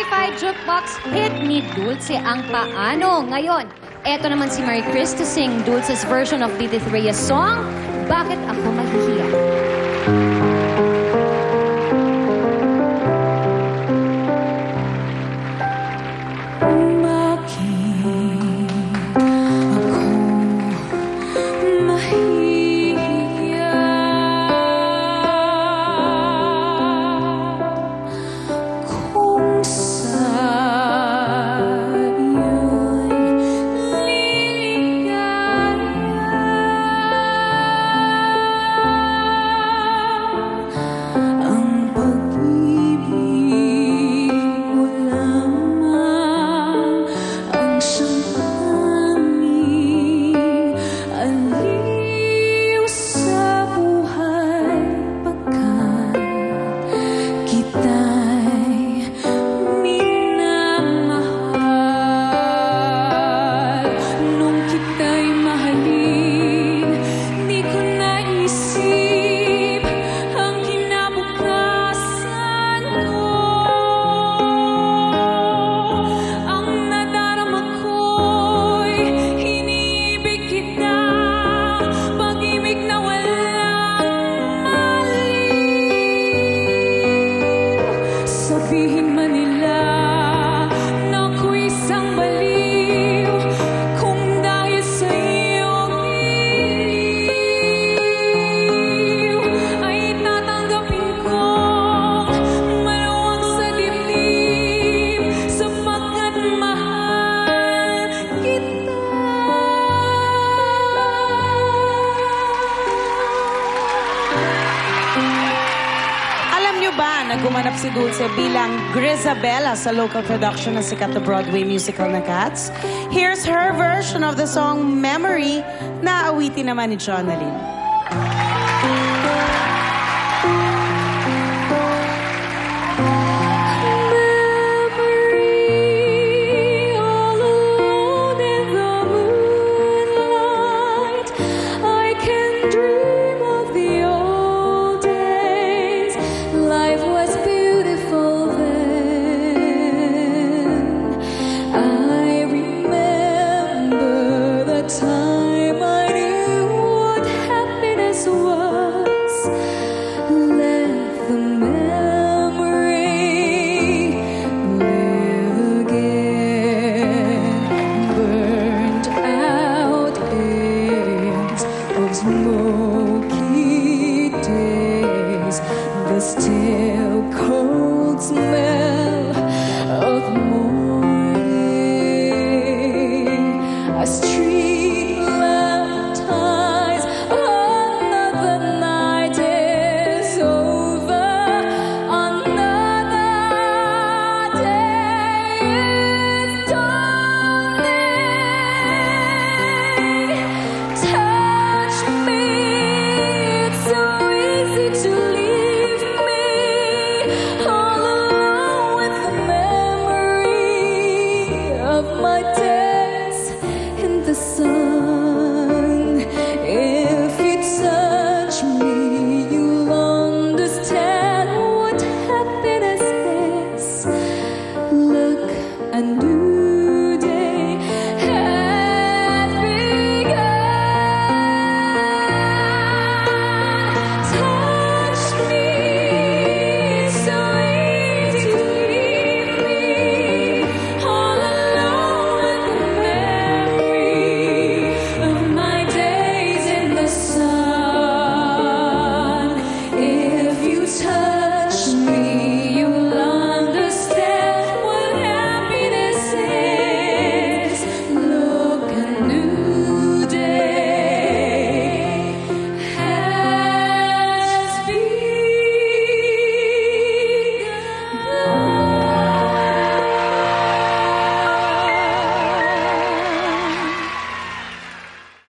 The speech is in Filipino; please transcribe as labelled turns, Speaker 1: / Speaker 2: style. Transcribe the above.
Speaker 1: certified jukebox hit ni Dulce ang Paano. Ngayon, eto naman si Marie Chris to sing Dulce's version of Didit Reyes song, Bakit Ako Mahihiya?
Speaker 2: Sabihin man nila na ako'y isang baliw, kung dahil sa iyong iliw ay tatanggapin kong maluwag sa dibdib, sapagkat mahal kita.
Speaker 3: Alam niyo ba na gumanap si Dulce bilang Grizabella sa local production ng sikat na Broadway musical na Cats? Here's her version of the song Memory na awitin naman ni Jonalyn.
Speaker 2: Time I knew what happiness was, let the memory live again. Burned out ends of smoky days, the still cold smell of morning, a street lamp ties, another night is over, another day is dawning. Touch me, it's so easy to leave me all alone with the memory of my days in the sun. If you touch me, you'll understand what happiness is. Look and